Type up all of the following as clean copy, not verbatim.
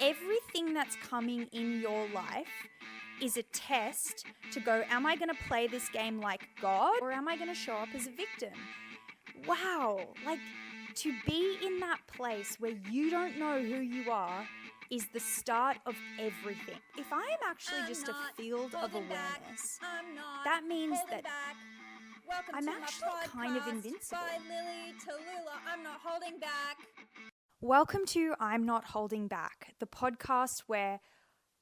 everything that's coming in your life is a test to go, am I going to play this game like God or am I going to show up as a victim? Wow, like to be in that place where you don't know who you are is the start of everything. If I am actually just a field of awareness, that means that I'm actually kind of invincible. By Lily Tallulah, I'm not holding back. Welcome to I'm Not Holding Back, the podcast where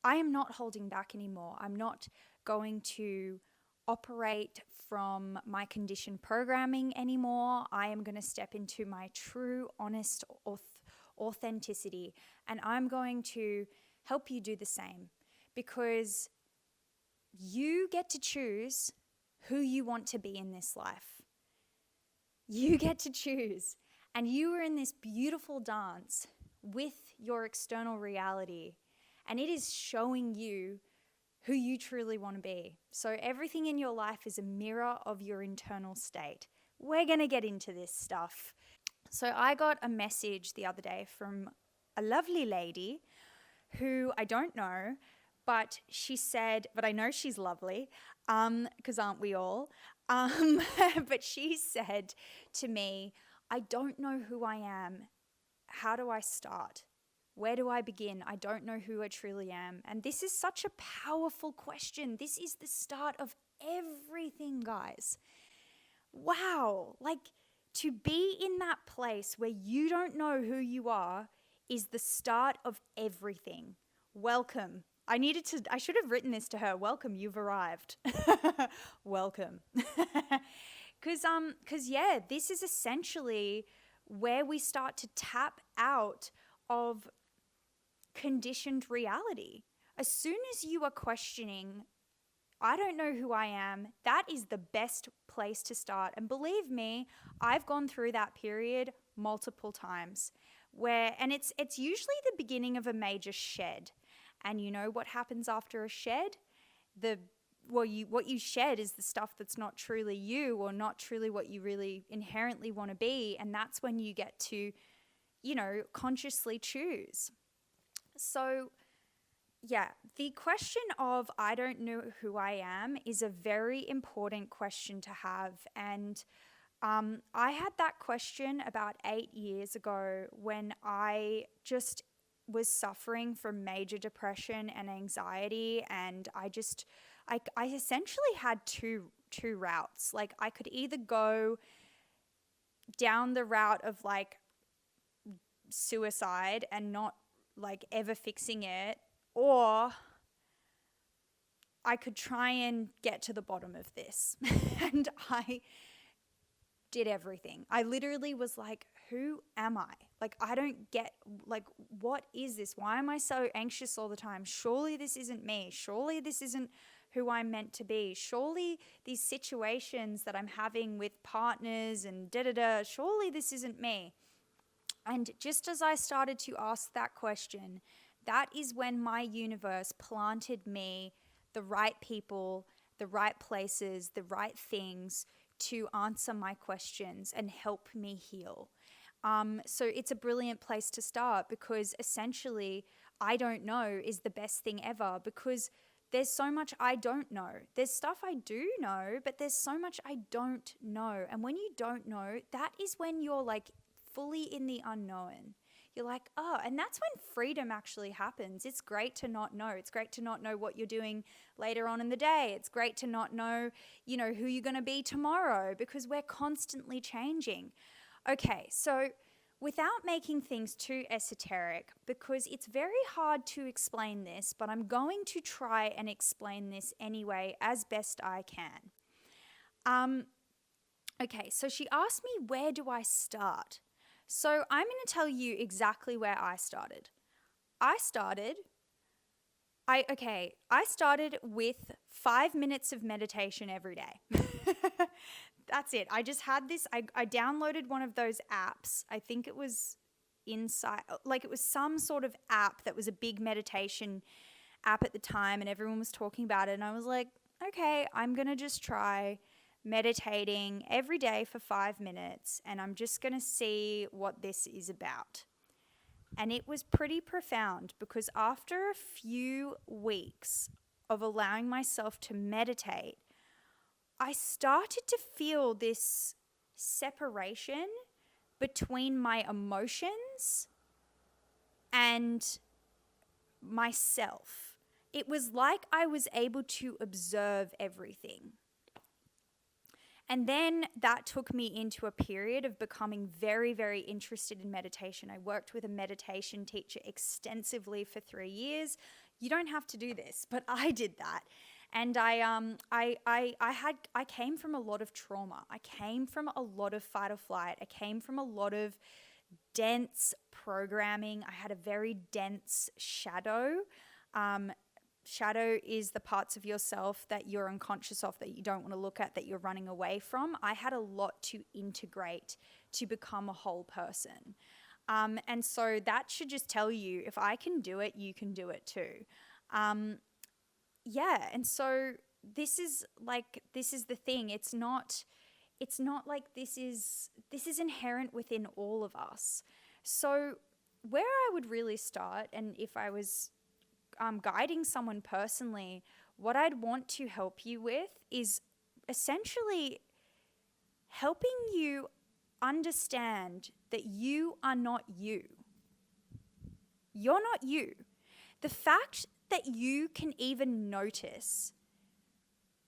I am not holding back anymore. I'm not going to operate from my conditioned programming anymore. I am going to step into my true, honest authenticity, and I'm going to help you do the same because you get to choose who you want to be in this life. You get to choose. And you are in this beautiful dance with your external reality, and it is showing you who you truly want to be. So everything in your life is a mirror of your internal state. We're going to get into this stuff. So I got a message the other day from a lovely lady who I don't know, but she said, but I know she's lovely, because aren't we all? But she said to me, I don't know who I am. How do I start? Where do I begin? I don't know who I truly am. And this is such a powerful question. This is the start of everything, guys. Wow. Like to be in that place where you don't know who you are is the start of everything. Welcome. I should have written this to her. Welcome, you've arrived. Welcome. Because this is essentially where we start to tap out of conditioned reality. As soon as you are questioning, I don't know who I am, that is the best place to start. And believe me, I've gone through that period multiple times and it's usually the beginning of a major shed. And you know what happens after a shed? What you shed is the stuff that's not truly you or not truly what you really inherently want to be. And that's when you get to, consciously choose. So, the question of I don't know who I am is a very important question to have. And I had that question about 8 years ago when I just was suffering from major depression and anxiety, and I essentially had two routes. Like I could either go down the route of like suicide and not like ever fixing it, or I could try and get to the bottom of this. And I did everything. I literally was like, who am I? Like, I don't get, like, what is this? Why am I so anxious all the time? Surely this isn't me. Surely this isn't who I'm meant to be. Surely these situations that I'm having with partners and surely this isn't me. And just as I started to ask that question, that is when my universe planted me the right people, the right places, the right things to answer my questions and help me heal. So it's a brilliant place to start because essentially I don't know is the best thing ever because there's so much I don't know. There's stuff I do know, but there's so much I don't know. And when you don't know, that is when you're like fully in the unknown. You're like, oh, and that's when freedom actually happens. It's great to not know. It's great to not know what you're doing later on in the day. It's great to not know, who you're going to be tomorrow because we're constantly changing. Okay, so without making things too esoteric, because it's very hard to explain this, but I'm going to try and explain this anyway as best I can. Okay, so she asked me, where do I start? So I'm going to tell you exactly where I started. I started with 5 minutes of meditation every day. That's it. I just had this, I downloaded one of those apps. I think it was it was some sort of app that was a big meditation app at the time and everyone was talking about it. And I was like, okay, I'm going to just try meditating every day for 5 minutes and I'm just going to see what this is about. And it was pretty profound because after a few weeks of allowing myself to meditate, I started to feel this separation between my emotions and myself. It was like I was able to observe everything. And then that took me into a period of becoming very, very interested in meditation. I worked with a meditation teacher extensively for 3 years. You don't have to do this, but I did that. And I came from a lot of trauma. I came from a lot of fight or flight. I came from a lot of dense programming. I had a very dense shadow. Shadow is the parts of yourself that you're unconscious of, that you don't want to look at, that you're running away from. I had a lot to integrate to become a whole person. And so that should just tell you, if I can do it, you can do it too. Yeah, and so this is the thing. It's not like this is inherent within all of us. So where I would really start, and if I was guiding someone personally, what I'd want to help you with is essentially helping you understand that you are not you. You're not you. The fact that you can even notice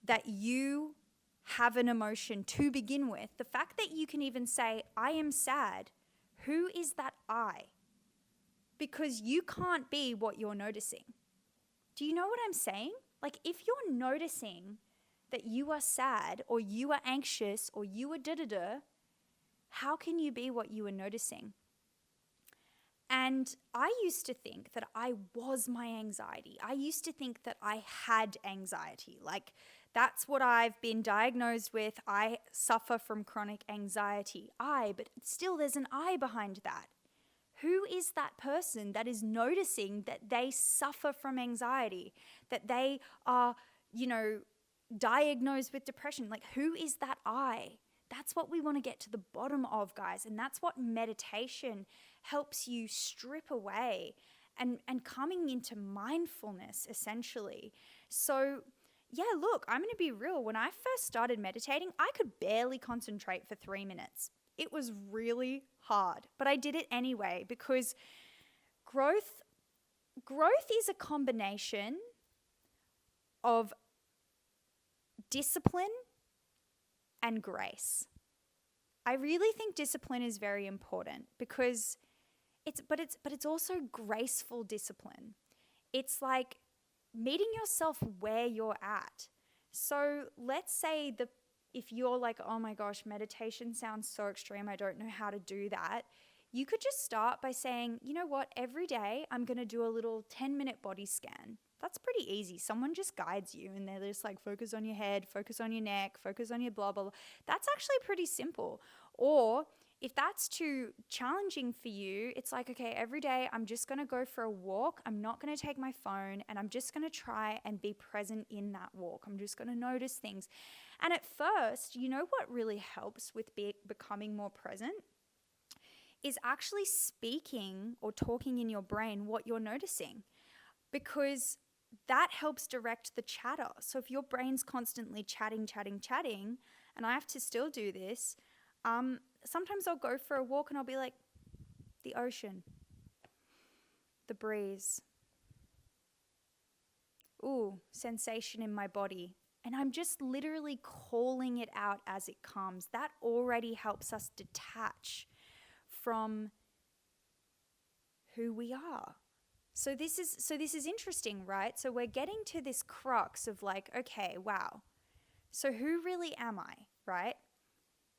that you have an emotion to begin with, the fact that you can even say, I am sad, who is that I? Because you can't be what you're noticing. Do you know what I'm saying? Like, if you're noticing that you are sad or you are anxious or you are da-da-da, how can you be what you are noticing? And I used to think that I was my anxiety. I used to think that I had anxiety. Like, that's what I've been diagnosed with. I suffer from chronic anxiety. But still there's an I behind that. Who is that person that is noticing that they suffer from anxiety, that they are, diagnosed with depression? Like, who is that I? That's what we want to get to the bottom of, guys. And that's what meditation helps you strip away and coming into mindfulness, essentially. So, yeah, look, I'm going to be real. When I first started meditating, I could barely concentrate for 3 minutes. It was really hard, but I did it anyway because growth is a combination of discipline and grace. I really think discipline is very important because it's also graceful discipline. It's like meeting yourself where you're at. So let's say if you're like, oh my gosh, meditation sounds so extreme, I don't know how to do that. You could just start by saying, you know what, every day I'm going to do a little 10-minute body scan. That's pretty easy. Someone just guides you and they're just like, focus on your head, focus on your neck, focus on your blah, blah, blah. That's actually pretty simple. Or if that's too challenging for you, it's like, okay, every day I'm just going to go for a walk. I'm not going to take my phone and I'm just going to try and be present in that walk. I'm just going to notice things. And at first, you know what really helps with becoming more present is actually speaking or talking in your brain what you're noticing, because that helps direct the chatter. So if your brain's constantly chatting, and I have to still do this, sometimes I'll go for a walk and I'll be like, the ocean, the breeze, sensation in my body. And I'm just literally calling it out as it comes. That already helps us detach from who we are. So this is interesting, right? So we're getting to this crux of like, okay, wow. So who really am I, right?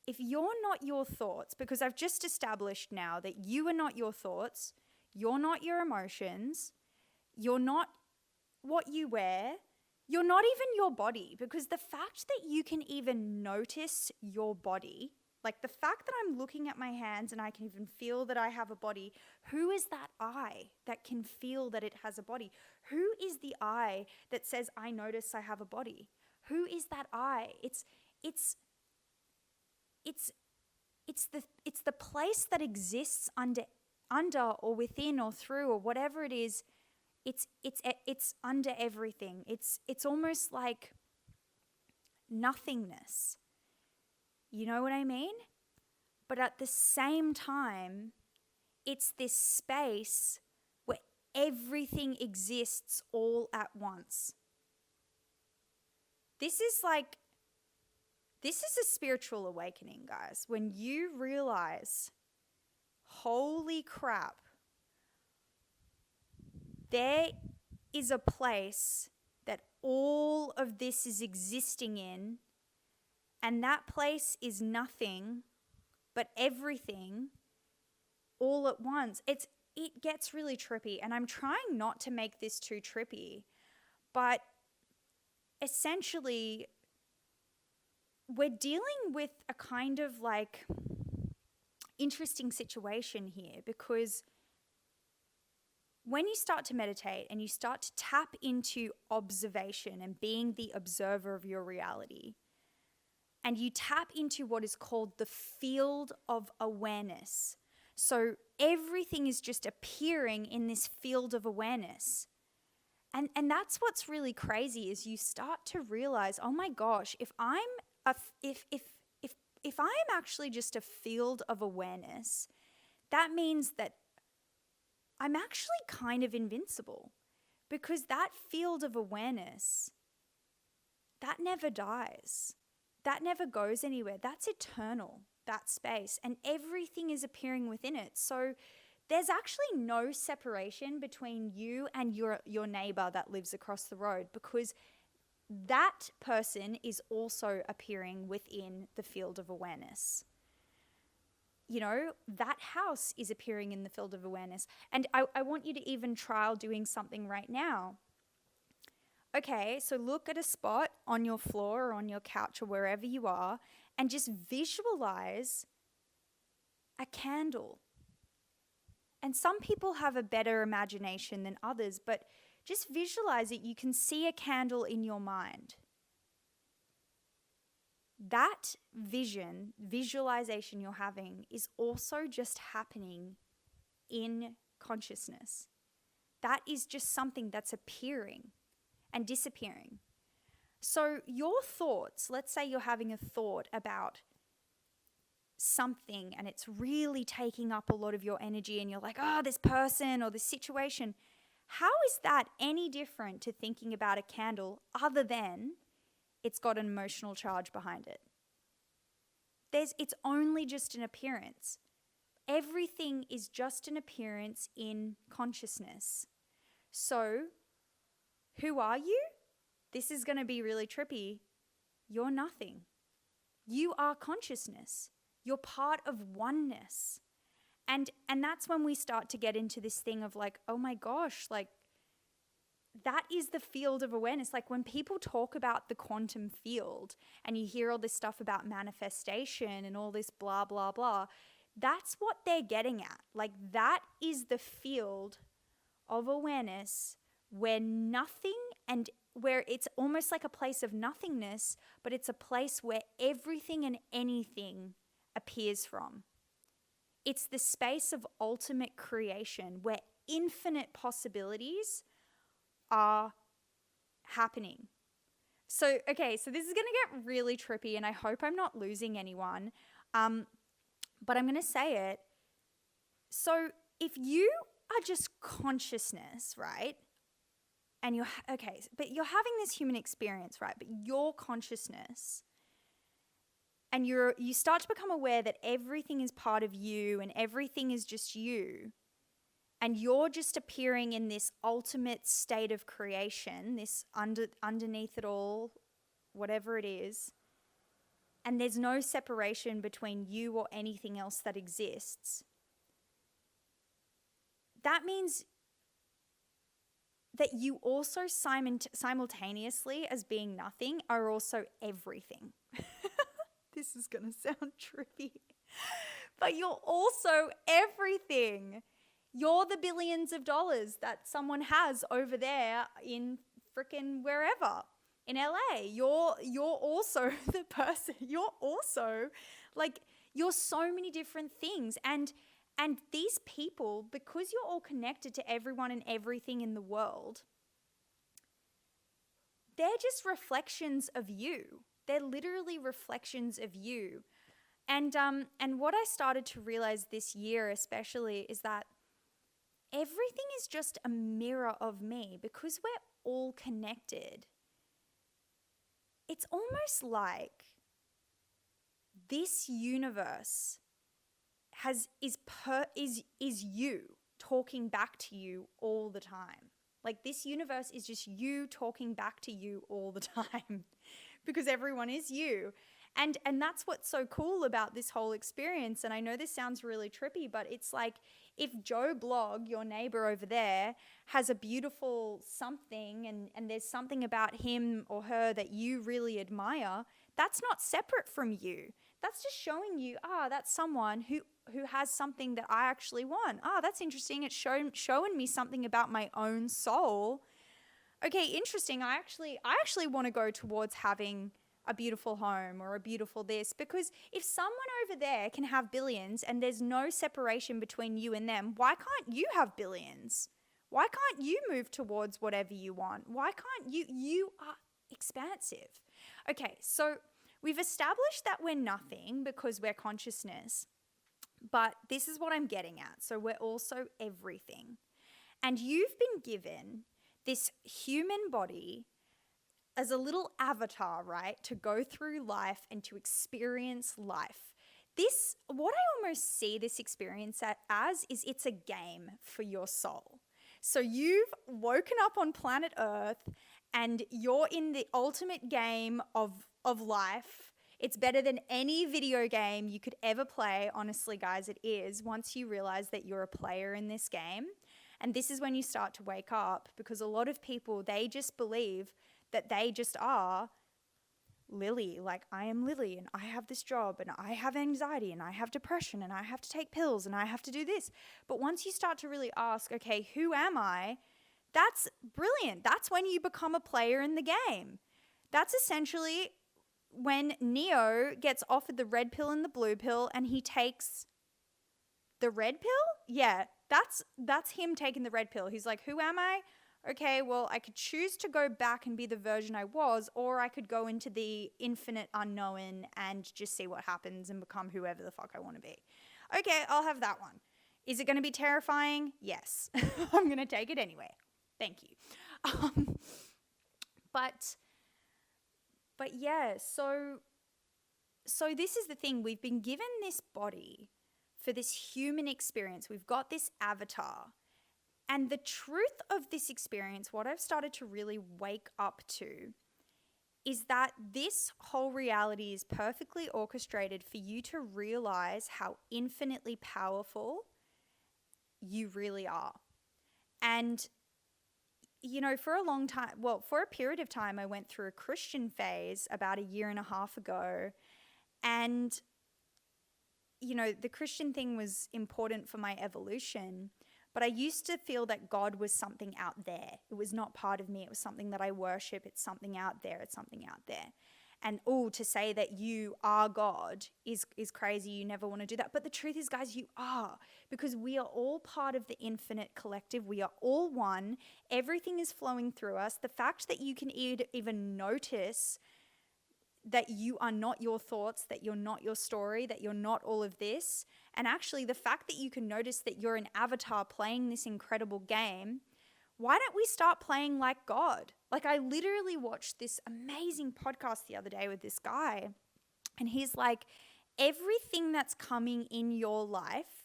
If you're not your thoughts, because I've just established now that you are not your thoughts, you're not your emotions, you're not what you wear, you're not even your body, because the fact that you can even notice your body, like the fact that I'm looking at my hands and I can even feel that I have a body, who is that I that can feel that it has a body? Who is the I that says, I notice I have a body? Who is that I? It's the place that exists under under or within or through or whatever it is, it's under everything. It's almost like nothingness. You know what I mean? But at the same time, it's this space where everything exists all at once. This is a spiritual awakening, guys. When you realize, holy crap, there is a place that all of this is existing in, and that place is nothing but everything all at once. It gets really trippy, and I'm trying not to make this too trippy, but essentially we're dealing with a kind of like interesting situation here, because when you start to meditate and you start to tap into observation and being the observer of your reality, and you tap into what is called the field of awareness. So everything is just appearing in this field of awareness. And that's what's really crazy, is you start to realize, oh my gosh, if I'm actually just a field of awareness, that means that I'm actually kind of invincible, because that field of awareness, that never dies. That never goes anywhere. That's eternal, that space, and everything is appearing within it. So there's actually no separation between you and your neighbor that lives across the road, because that person is also appearing within the field of awareness. You know, that house is appearing in the field of awareness. And I want you to even trial doing something right now. Okay, so look at a spot on your floor or on your couch or wherever you are, and just visualize a candle. And some people have a better imagination than others, but just visualize it. You can see a candle in your mind. That visualization you're having is also just happening in consciousness. That is just something that's appearing and disappearing. So your thoughts, let's say you're having a thought about something and it's really taking up a lot of your energy, and you're like, oh, this person or this situation. How is that any different to thinking about a candle, other than it's got an emotional charge behind it? It's only just an appearance. Everything is just an appearance in consciousness. So, who are you? This is going to be really trippy. You're nothing. You are consciousness. You're part of oneness. And that's when we start to get into this thing of like, oh my gosh, like that is the field of awareness. Like when people talk about the quantum field and you hear all this stuff about manifestation and all this blah, blah, blah, that's what they're getting at. Like that is the field of awareness where nothing, and where it's almost like a place of nothingness, but it's a place where everything and anything appears from. It's the space of ultimate creation where infinite possibilities are happening. So this is going to get really trippy, and I hope I'm not losing anyone, but I'm going to say it. So if you are just consciousness, right? And but you're having this human experience, right? But your consciousness, and you start to become aware that everything is part of you and everything is just you, and you're just appearing in this ultimate state of creation, this underneath it all, whatever it is, and there's no separation between you or anything else that exists. That means that you also simultaneously, as being nothing, are also everything. This is going to sound trippy, but you're also everything. You're the billions of dollars that someone has over there in frickin' wherever, in LA. You're also the person. You're also, like, you're so many different things. And And these people, because you're all connected to everyone and everything in the world, they're just reflections of you. They're literally reflections of you. And what I started to realize this year especially is that everything is just a mirror of me because we're all connected. It's almost like this universe is you talking back to you all the time. Like this universe is just you talking back to you all the time because everyone is you. And that's what's so cool about this whole experience. And I know this sounds really trippy, but it's like if Joe Blog, your neighbor over there, has a beautiful something and there's something about him or her that you really admire, that's not separate from you. That's just showing you, that's someone who has something that I actually want. That's interesting. It's showing me something about my own soul. Okay, interesting. I actually want to go towards having a beautiful home or a beautiful this, because if someone over there can have billions and there's no separation between you and them, why can't you have billions? Why can't you move towards whatever you want? Why can't you are expansive. Okay, so we've established that we're nothing because we're consciousness, but this is what I'm getting at. So we're also everything. And you've been given this human body as a little avatar, right, to go through life and to experience life. This, what I almost see this experience as is it's a game for your soul. So you've woken up on planet Earth and you're in the ultimate game of life. It's better than any video game you could ever play. Honestly, guys, it is, once you realize that you're a player in this game. And this is when you start to wake up, because a lot of people, they just believe that they just are Lily. Like, I am Lily and I have this job and I have anxiety and I have depression and I have to take pills and I have to do this. But once you start to really ask, okay, who am I? That's brilliant. That's when you become a player in the game. That's essentially when Neo gets offered the red pill and the blue pill and he takes the red pill. Yeah, that's him taking the red pill. He's like, who am I? Okay, well, I could choose to go back and be the version I was, or I could go into the infinite unknown and just see what happens and become whoever the fuck I want to be. Okay, I'll have that one. Is it going to be terrifying? Yes. I'm going to take it anyway. Thank you. But yeah, so this is the thing. We've been given this body for this human experience. We've got this avatar. And the truth of this experience, what I've started to really wake up to, is that this whole reality is perfectly orchestrated for you to realize how infinitely powerful you really are. And, you know, for a long time, well, for a period of time, I went through a Christian phase about 1.5 years ago. And, you know, the Christian thing was important for my evolution. But I used to feel that God was something out there. It was not part of me. It was something that I worship. It's something out there. It's something out there. And to say that you are God is crazy. You never want to do that. But the truth is, guys, you are, because we are all part of the infinite collective. We are all one. Everything is flowing through us. The fact that you can even notice that you are not your thoughts, that you're not your story, that you're not all of this. And actually, the fact that you can notice that you're an avatar playing this incredible game, why don't we start playing like God? Like, I literally watched this amazing podcast the other day with this guy, and he's like, everything that's coming in your life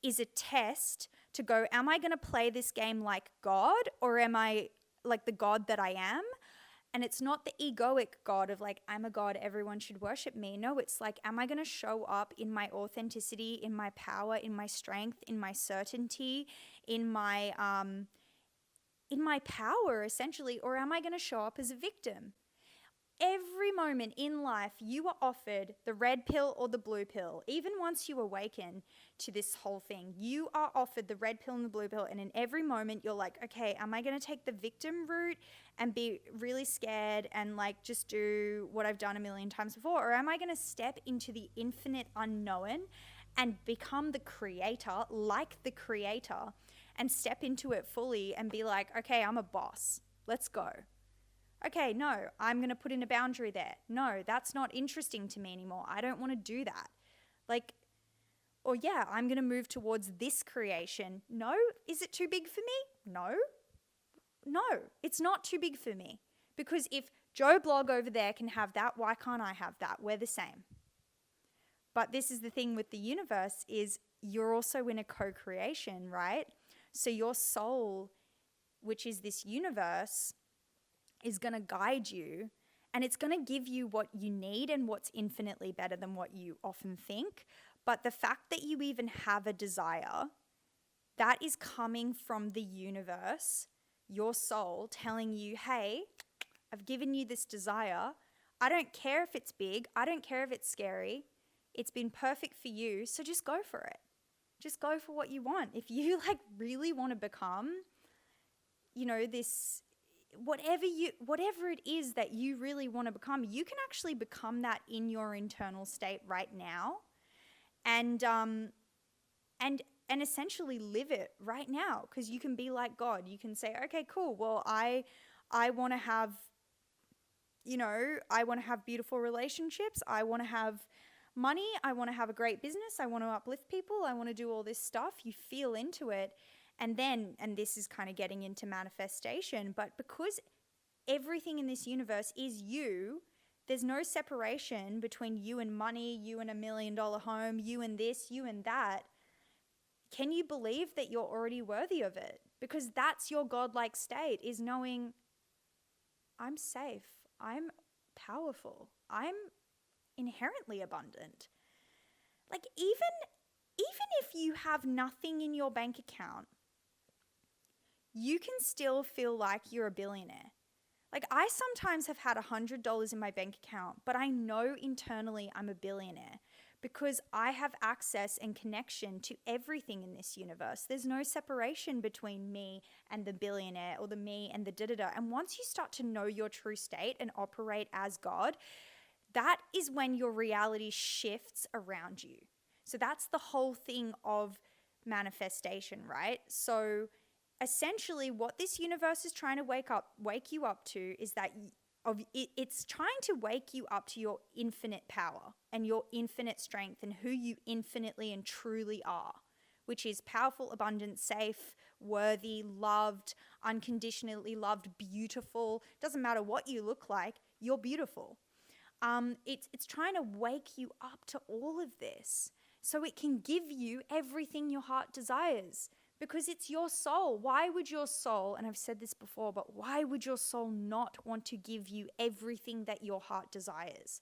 is a test to go, am I going to play this game like God, or am I like the God that I am? And it's not the egoic God of like, I'm a God, everyone should worship me. No, it's like, am I going to show up in my authenticity, in my power, in my strength, in my certainty, in my power, essentially, or am I going to show up as a victim? Every moment in life, you are offered the red pill or the blue pill. Even once you awaken to this whole thing, you are offered the red pill and the blue pill. And in every moment, you're like, okay, am I going to take the victim route and be really scared and like just do what I've done 1 million times before? Or am I going to step into the infinite unknown and become the creator, like the creator, and step into it fully and be like, okay, I'm a boss. Let's go. Okay, no, I'm going to put in a boundary there. No, that's not interesting to me anymore. I don't want to do that. Like, or yeah, I'm going to move towards this creation. No, is it too big for me? No, it's not too big for me. Because if Joe Blog over there can have that, why can't I have that? We're the same. But this is the thing with the universe is you're also in a co-creation, right? So your soul, which is this universe, is going to guide you, and it's going to give you what you need and what's infinitely better than what you often think. But the fact that you even have a desire, that is coming from the universe, your soul telling you, hey, I've given you this desire. I don't care if it's big. I don't care if it's scary. It's been perfect for you. So just go for it. Just go for what you want. If you like really want to become, you know, this, whatever it is that you really want to become, you can actually become that in your internal state right now. And essentially live it right now, because you can be like God. You can say, okay, cool. Well, I want to have, you know, I want to have beautiful relationships. I want to have money. I want to have a great business. I want to uplift people. I want to do all this stuff. You feel into it. And then, and this is kind of getting into manifestation, but because everything in this universe is you, there's no separation between you and money, you and $1 million home, you and this, you and that. Can you believe that you're already worthy of it? Because that's your godlike state, is knowing I'm safe, I'm powerful, I'm inherently abundant. Like even if you have nothing in your bank account, you can still feel like you're a billionaire. Like I sometimes have had $100 in my bank account, but I know internally I'm a billionaire because I have access and connection to everything in this universe. There's no separation between me and the billionaire or the me and the da-da-da. And once you start to know your true state and operate as God, that is when your reality shifts around you. So that's the whole thing of manifestation, right? So essentially what this universe is trying to wake you up to is that it's trying to wake you up to your infinite power and your infinite strength and who you infinitely and truly are, which is powerful, abundant, safe, worthy, loved, unconditionally loved, beautiful. Doesn't matter what you look like, you're beautiful. It's trying to wake you up to all of this so it can give you everything your heart desires. Because it's your soul. Why would your soul, and I've said this before, but why would your soul not want to give you everything that your heart desires?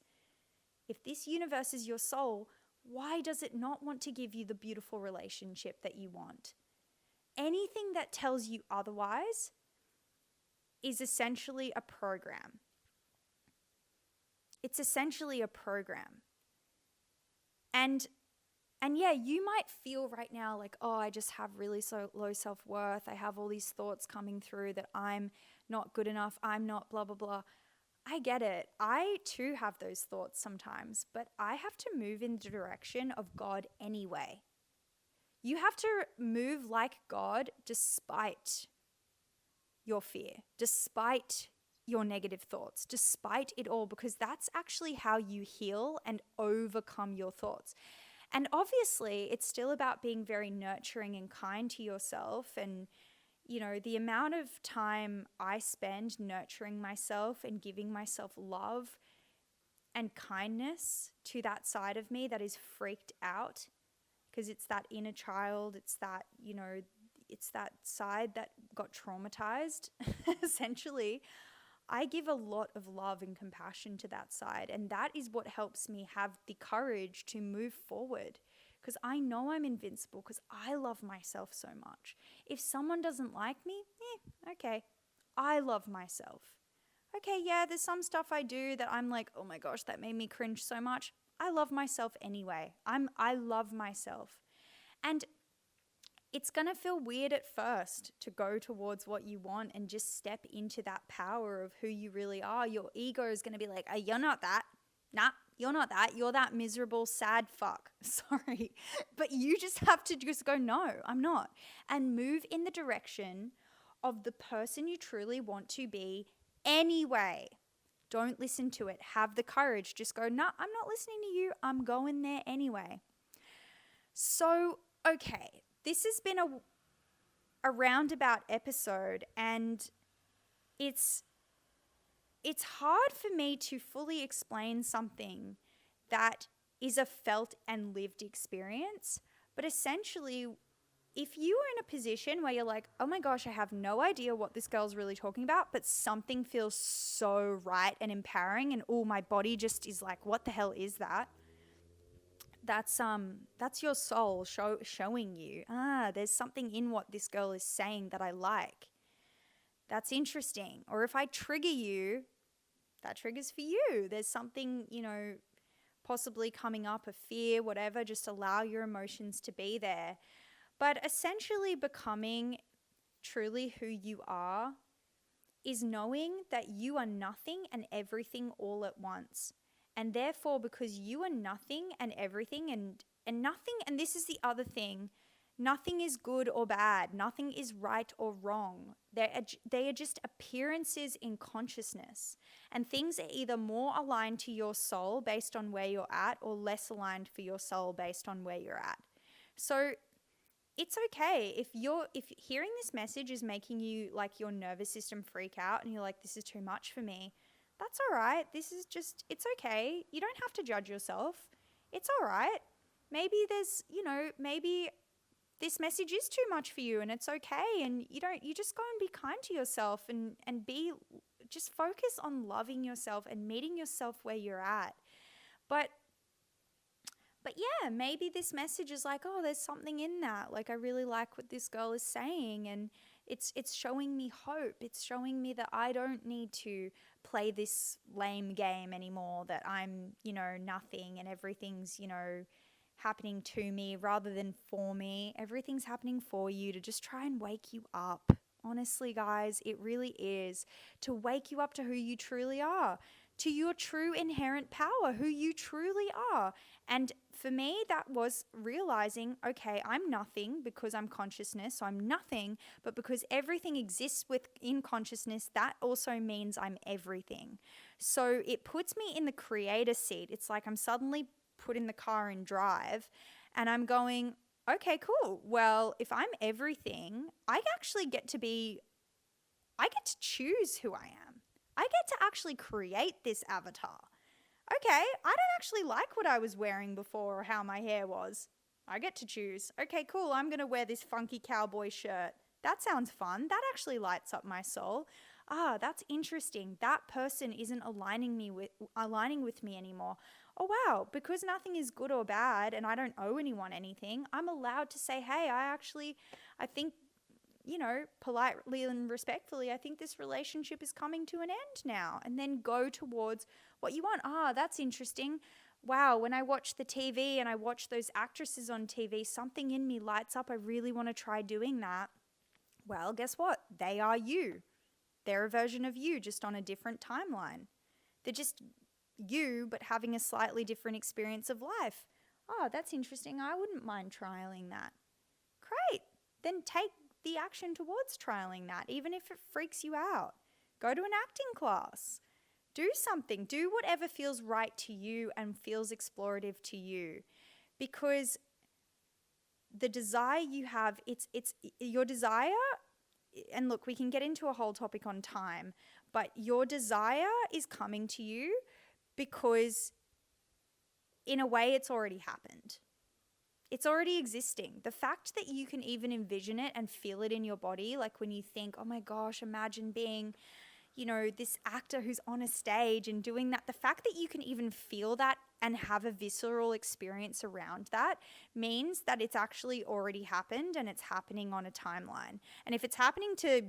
If this universe is your soul, why does it not want to give you the beautiful relationship that you want? Anything that tells you otherwise is essentially a program. It's essentially a program. And yeah, you might feel right now like, oh, I just have really so low self-worth. I have all these thoughts coming through that I'm not good enough. I'm not blah, blah, blah. I get it. I too have those thoughts sometimes, but I have to move in the direction of God anyway. You have to move like God despite your fear, despite your negative thoughts, despite it all, because that's actually how you heal and overcome your thoughts. And obviously, it's still about being very nurturing and kind to yourself. And, you know, the amount of time I spend nurturing myself and giving myself love and kindness to that side of me that is freaked out, because it's that inner child, it's that, you know, it's that side that got traumatized, essentially. I give a lot of love and compassion to that side, and that is what helps me have the courage to move forward, because I know I'm invincible because I love myself so much. If someone doesn't like me, okay, I love myself. Okay, yeah, there's some stuff I do that I'm like, oh my gosh, that made me cringe so much. I love myself anyway. I love myself. And it's going to feel weird at first to go towards what you want and just step into that power of who you really are. Your ego is going to be like, oh, you're not that. Nah, You're not that. You're that miserable, sad fuck. Sorry. But you just have to just go, no, I'm not. And move in the direction of the person you truly want to be anyway. Don't listen to it. Have the courage. Just go, no, I'm not listening to you. I'm going there anyway. So, okay, this has been a roundabout episode, and it's hard for me to fully explain something that is a felt and lived experience. But essentially, if you are in a position where you're like, oh my gosh, I have no idea what this girl's really talking about, but something feels so right and empowering, and oh, my body just is like, what the hell is that? That's your soul showing you, there's something in what this girl is saying that I like. That's interesting. Or if I trigger you, that triggers for you. There's something, possibly coming up, a fear, whatever. Just allow your emotions to be there. But essentially becoming truly who you are is knowing that you are nothing and everything all at once. And therefore, because you are nothing and everything and nothing, and this is the other thing, nothing is good or bad. Nothing is right or wrong. They are just appearances in consciousness. And things are either more aligned to your soul based on where you're at, or less aligned for your soul based on where you're at. So it's okay if hearing this message is making you, like, your nervous system freak out and you're like, this is too much for me. That's all right. It's okay. You don't have to judge yourself. It's all right. Maybe maybe this message is too much for you, and it's okay. And you just go and be kind to yourself and just focus on loving yourself and meeting yourself where you're at. But yeah, maybe this message is like, oh, there's something in that. Like, I really like what this girl is saying, and it's showing me hope. It's showing me that I don't need to play this lame game anymore, that I'm, nothing and everything's, happening to me rather than for me. Everything's happening for you to just try and wake you up. Honestly, guys, it really is to wake you up to who you truly are, to your true inherent power, who you truly are. And for me, that was realizing, okay, I'm nothing because I'm consciousness, so I'm nothing, but because everything exists within consciousness, that also means I'm everything. So it puts me in the creator seat. It's like I'm suddenly put in the car in drive, and I'm going, okay, cool. Well, if I'm everything, I get to choose who I am. I get to actually create this avatar. Okay, I don't actually like what I was wearing before or how my hair was. I get to choose. Okay, cool. I'm going to wear this funky cowboy shirt. That sounds fun. That actually lights up my soul. That's interesting. That person isn't aligning with me anymore. Oh, wow. Because nothing is good or bad and I don't owe anyone anything, I'm allowed to say, hey, I think, politely and respectfully, I think this relationship is coming to an end now, and then go towards what you want. That's interesting. Wow, when I watch the TV and I watch those actresses on TV, something in me lights up. I really want to try doing that. Well, guess what? They are you. They're a version of you, just on a different timeline. They're just you, but having a slightly different experience of life. That's interesting. I wouldn't mind trialing that. Great. Then take the action towards trialing that, even if it freaks you out. Go to an acting class. Do something. Do whatever feels right to you and feels explorative to you. Because the desire you have, it's your desire, and look, we can get into a whole topic on time, but your desire is coming to you because in a way it's already happened. It's already existing. The fact that you can even envision it and feel it in your body, like when you think, oh my gosh, imagine being, this actor who's on a stage and doing that. The fact that you can even feel that and have a visceral experience around that means that it's actually already happened and it's happening on a timeline. And if it's happening to,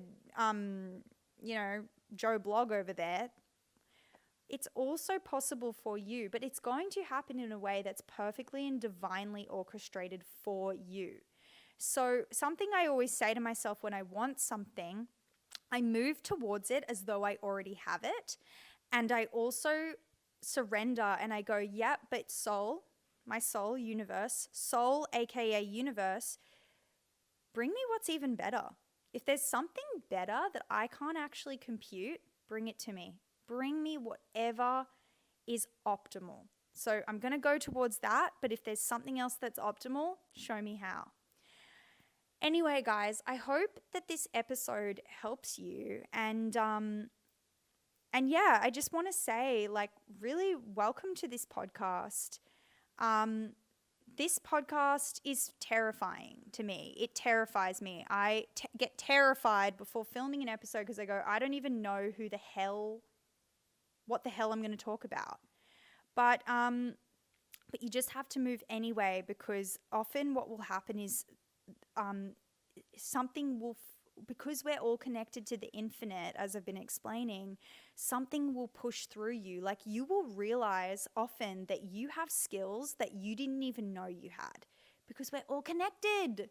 Joe Blog over there, it's also possible for you, but it's going to happen in a way that's perfectly and divinely orchestrated for you. So something I always say to myself when I want something, I move towards it as though I already have it. And I also surrender and I go, yep, but soul, my soul, universe, soul, aka universe, bring me what's even better. If there's something better that I can't actually compute, bring it to me. Bring me whatever is optimal. So I'm going to go towards that, but if there's something else that's optimal, show me how. Anyway, guys, I hope that this episode helps you. And yeah, I just want to say, like, really welcome to this podcast. This podcast is terrifying to me. It terrifies me. I get terrified before filming an episode because I go, I don't even know what the hell I'm going to talk about. But you just have to move anyway, because often what will happen is something will, because we're all connected to the infinite, as I've been explaining, something will push through you. Like, you will realize often that you have skills that you didn't even know you had, because we're all connected.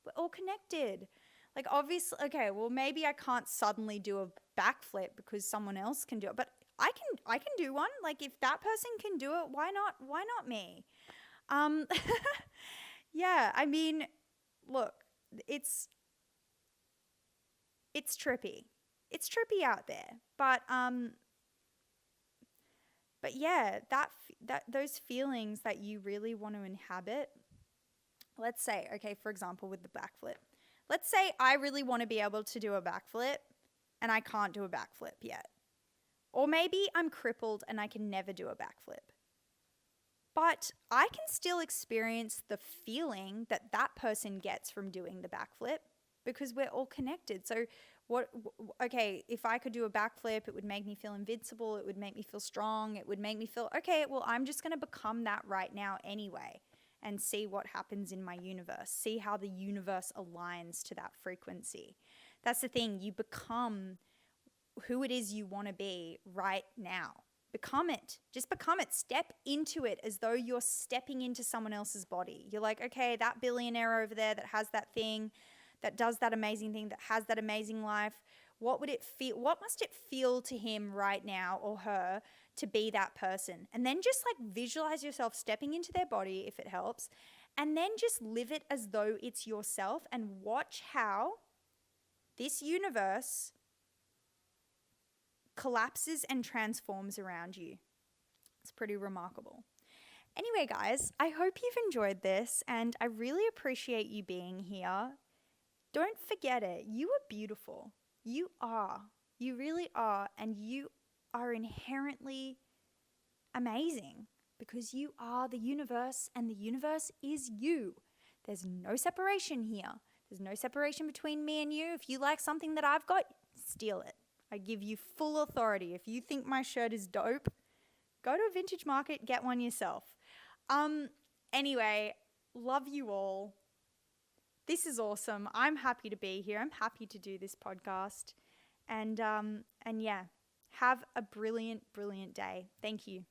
We're all connected. Like, obviously, okay, well, maybe I can't suddenly do a backflip because someone else can do it, but I can do one. Like, if that person can do it, why not me? Yeah, I mean, look, it's trippy. It's trippy out there. But yeah, that those feelings that you really want to inhabit. Let's say, okay, for example, with the backflip. Let's say I really want to be able to do a backflip and I can't do a backflip yet. Or maybe I'm crippled and I can never do a backflip. But I can still experience the feeling that that person gets from doing the backflip, because we're all connected. So okay, if I could do a backflip, it would make me feel invincible. It would make me feel strong. It would make me feel, okay, well, I'm just going to become that right now anyway and see what happens in my universe. See how the universe aligns to that frequency. That's the thing. You become who it is you want to be right now. Become it. Just become it. Step into it as though you're stepping into someone else's body. You're like, okay, that billionaire over there that has that thing, that does that amazing thing, that has that amazing life, what would it feel? What must it feel to him right now, or her, to be that person? And then just like visualize yourself stepping into their body, if it helps, and then just live it as though it's yourself, and watch how this universe collapses and transforms around you. It's pretty remarkable. Anyway, guys, I hope you've enjoyed this, and I really appreciate you being here. Don't forget it. You are beautiful. You are. You really are. And you are inherently amazing, because you are the universe and the universe is you. There's no separation here. There's no separation between me and you. If you like something that I've got, steal it. I give you full authority. If you think my shirt is dope, go to a vintage market, get one yourself. Anyway, love you all. This is awesome. I'm happy to be here. I'm happy to do this podcast. And yeah, have a brilliant, brilliant day. Thank you.